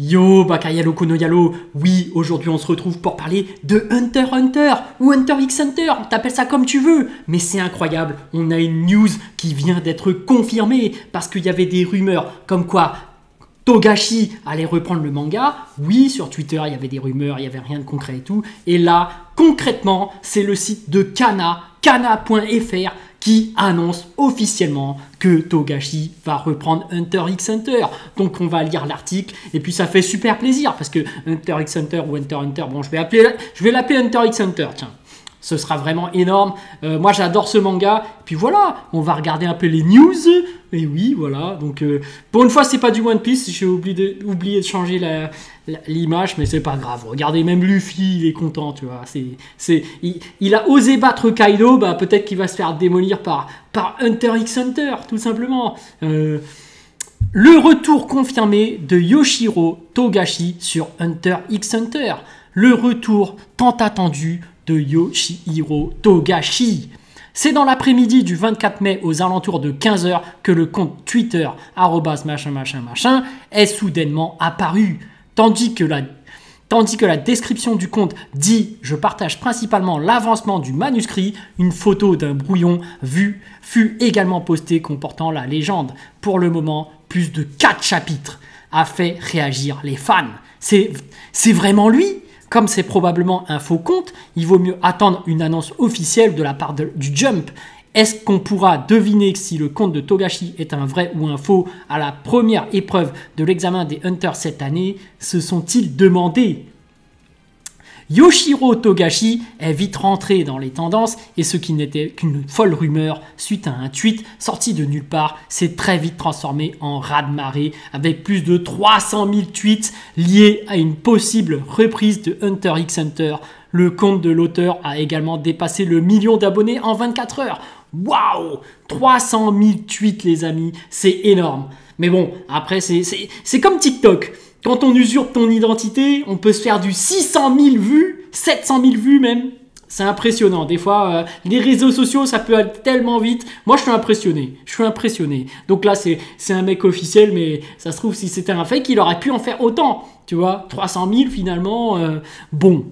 Yo, Bakayalo Konoyalo, oui, aujourd'hui on se retrouve pour parler de Hunter x Hunter ou Hunter x Hunter, t'appelles ça comme tu veux, mais c'est incroyable, on a une news qui vient d'être confirmée parce qu'il y avait des rumeurs comme quoi Togashi allait reprendre le manga. Oui, sur Twitter il y avait des rumeurs, il n'y avait rien de concret et tout, et là, concrètement, c'est le site de kana.fr qui annonce officiellement que Togashi va reprendre Hunter x Hunter. Donc on va lire l'article et puis ça fait super plaisir parce que Hunter x Hunter ou Hunter x Hunter, bon je vais l'appeler Hunter x Hunter, tiens. Ce sera vraiment énorme. Moi, j'adore ce manga. Puis voilà, on va regarder un peu les news. Et oui, voilà. Donc, pour une fois, c'est pas du One Piece. J'ai oublié de changer l'image, mais c'est pas grave. Regardez, même Luffy, il est content, tu vois. Il a osé battre Kaido. Bah, peut-être qu'il va se faire démolir par Hunter x Hunter, tout simplement. Le retour confirmé de Yoshiro Togashi sur Hunter x Hunter. Le retour tant attendu de Yoshihiro Togashi. C'est dans l'après-midi du 24 mai aux alentours de 15h que le compte Twitter @machin est soudainement apparu. Tandis que la description du compte dit « Je partage principalement l'avancement du manuscrit », une photo d'un brouillon fut également postée comportant la légende. Pour le moment, plus de 4 chapitres a fait réagir les fans. C'est vraiment lui ? Comme c'est probablement un faux compte, il vaut mieux attendre une annonce officielle de la part du Jump. Est-ce qu'on pourra deviner si le compte de Togashi est un vrai ou un faux à la première épreuve de l'examen des Hunters cette année? Se sont-ils demandé? Yoshiro Togashi est vite rentré dans les tendances et ce qui n'était qu'une folle rumeur suite à un tweet sorti de nulle part s'est très vite transformé en raz-de-marée avec plus de 300 000 tweets liés à une possible reprise de Hunter x Hunter. Le compte de l'auteur a également dépassé le 1 million d'abonnés en 24 heures. Waouh, 300 000 tweets les amis, c'est énorme. Mais bon, après c'est comme TikTok. Quand on usurpe ton identité, on peut se faire du 600 000 vues, 700 000 vues même. C'est impressionnant. Des fois, les réseaux sociaux, ça peut aller tellement vite. Moi, je suis impressionné. Donc là, c'est un mec officiel, mais ça se trouve, si c'était un fake, il aurait pu en faire autant. Tu vois, 300 000 finalement. Bon.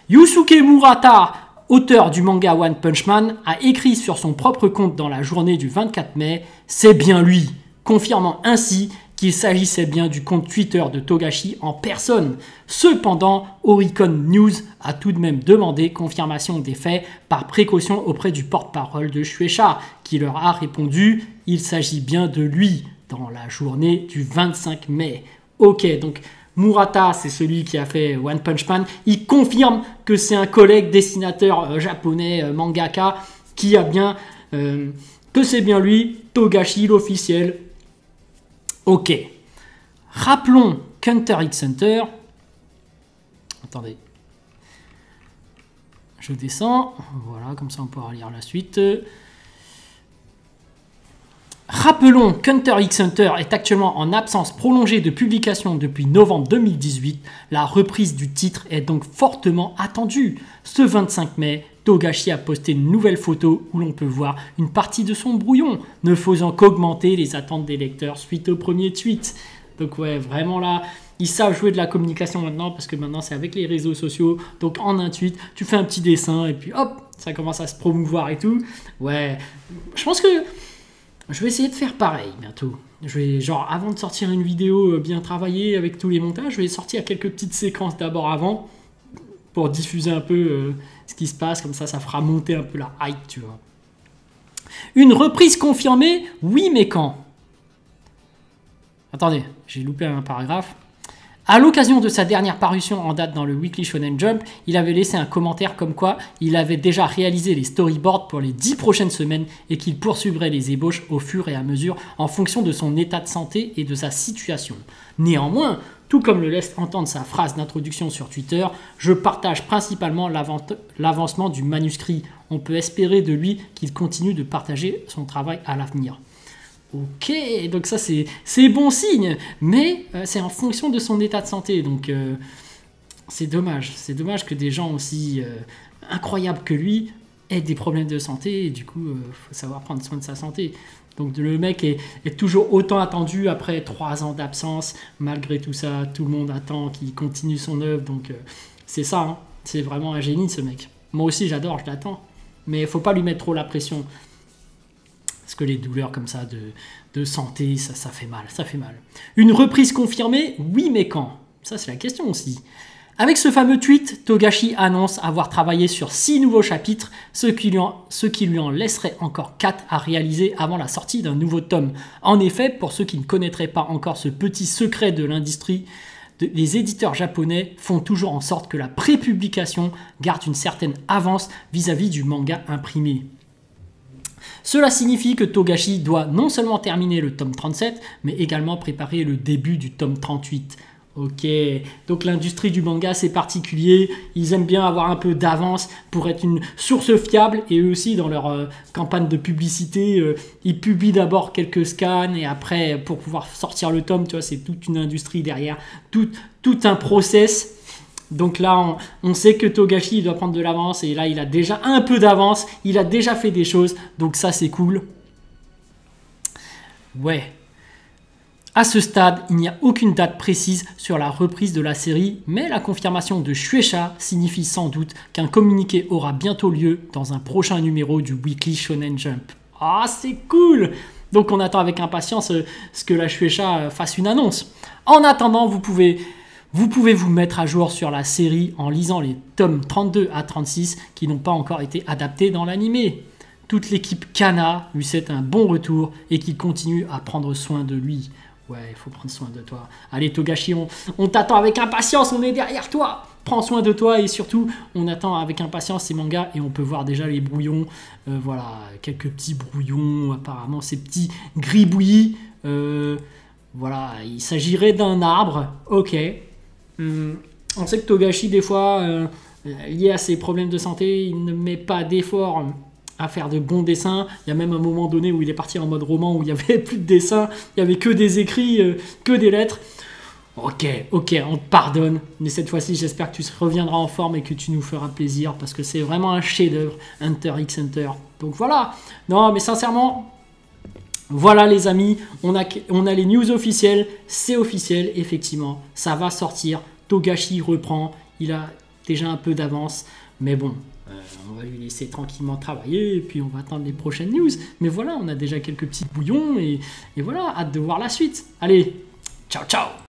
Yusuke Murata, auteur du manga One Punch Man, a écrit sur son propre compte dans la journée du 24 mai « C'est bien lui », confirmant ainsi qu'il s'agissait bien du compte Twitter de Togashi en personne. Cependant, Oricon News a tout de même demandé confirmation des faits par précaution auprès du porte-parole de Shueisha, qui leur a répondu « Il s'agit bien de lui » dans la journée du 25 mai. Ok, donc Murata, c'est celui qui a fait One Punch Man. Il confirme que c'est un collègue dessinateur japonais, mangaka, qui a bien... que c'est bien lui, Togashi, l'officiel. Ok. Rappelons qu'Hunter x Hunter... Attendez. Je descends. Voilà, comme ça on pourra lire la suite. Rappelons qu'Hunter x Hunter est actuellement en absence prolongée de publication depuis novembre 2018. La reprise du titre est donc fortement attendue. Ce 25 mai, Togashi a posté une nouvelle photo où l'on peut voir une partie de son brouillon, ne faisant qu'augmenter les attentes des lecteurs suite au premier tweet. Donc ouais, vraiment là, ils savent jouer de la communication maintenant parce que maintenant c'est avec les réseaux sociaux. Donc en un tweet, tu fais un petit dessin et puis hop, ça commence à se promouvoir et tout. Ouais, je pense que je vais essayer de faire pareil bientôt. Je vais, genre, avant de sortir une vidéo bien travaillée avec tous les montages, je vais sortir quelques petites séquences d'abord avant pour diffuser un peu ce qui se passe. Comme ça fera monter un peu la hype, tu vois. Une reprise confirmée? Oui, mais quand? Attendez, j'ai loupé un paragraphe. À l'occasion de sa dernière parution en date dans le Weekly Shonen Jump, il avait laissé un commentaire comme quoi il avait déjà réalisé les storyboards pour les 10 prochaines semaines et qu'il poursuivrait les ébauches au fur et à mesure en fonction de son état de santé et de sa situation. Néanmoins, tout comme le laisse entendre sa phrase d'introduction sur Twitter, « Je partage principalement l'avancement du manuscrit. On peut espérer de lui qu'il continue de partager son travail à l'avenir. » Ok, donc ça c'est bon signe, mais c'est en fonction de son état de santé, donc c'est dommage que des gens aussi incroyables que lui aient des problèmes de santé, et du coup, faut savoir prendre soin de sa santé. Donc le mec est toujours autant attendu après 3 ans d'absence. Malgré tout ça, tout le monde attend qu'il continue son œuvre. Donc c'est ça, hein. C'est vraiment un génie ce mec. Moi aussi j'adore, je l'attends. Mais il faut pas lui mettre trop la pression. Parce que les douleurs comme ça de santé, ça fait mal, ça fait mal. Une reprise confirmée? Oui, mais quand? Ça c'est la question aussi. Avec ce fameux tweet, Togashi annonce avoir travaillé sur 6 nouveaux chapitres, ce qui lui en laisserait encore 4 à réaliser avant la sortie d'un nouveau tome. En effet, pour ceux qui ne connaîtraient pas encore ce petit secret de l'industrie, les éditeurs japonais font toujours en sorte que la prépublication garde une certaine avance vis-à-vis du manga imprimé. Cela signifie que Togashi doit non seulement terminer le tome 37, mais également préparer le début du tome 38. Ok, donc l'industrie du manga c'est particulier, ils aiment bien avoir un peu d'avance pour être une source fiable et eux aussi dans leur campagne de publicité, ils publient d'abord quelques scans et après pour pouvoir sortir le tome, tu vois, c'est toute une industrie derrière, tout un process. Donc là on sait que Togashi il doit prendre de l'avance et là il a déjà un peu d'avance, il a déjà fait des choses, donc ça c'est cool. Ouais. À ce stade, il n'y a aucune date précise sur la reprise de la série, mais la confirmation de Shueisha signifie sans doute qu'un communiqué aura bientôt lieu dans un prochain numéro du Weekly Shonen Jump. Ah, c'est cool! Donc on attend avec impatience ce que la Shueisha fasse une annonce. En attendant, vous pouvez vous mettre à jour sur la série en lisant les tomes 32 à 36 qui n'ont pas encore été adaptés dans l'animé. Toute l'équipe Kana lui souhaite un bon retour et qu'il continue à prendre soin de lui. Ouais, il faut prendre soin de toi. Allez Togashi, on t'attend avec impatience, on est derrière toi. Prends soin de toi et surtout, on attend avec impatience ces mangas et on peut voir déjà les brouillons. Voilà, quelques petits brouillons, apparemment ces petits gribouillis. Voilà, il s'agirait d'un arbre, ok. On sait que Togashi, des fois, lié à ses problèmes de santé, il ne met pas d'efforts à faire de bons dessins. Il y a même un moment donné où il est parti en mode roman où il n'y avait plus de dessins, il n'y avait que des écrits, que des lettres. Ok, on te pardonne, mais cette fois-ci j'espère que tu reviendras en forme et que tu nous feras plaisir parce que c'est vraiment un chef-d'œuvre, Hunter x Hunter. Donc voilà, non mais sincèrement, voilà les amis, on a les news officielles, c'est officiel, effectivement, ça va sortir, Togashi reprend, il a déjà un peu d'avance, mais bon, on va lui laisser tranquillement travailler et puis on va attendre les prochaines news. Mais voilà, on a déjà quelques petits bouillons et voilà, hâte de voir la suite. Allez, ciao ciao!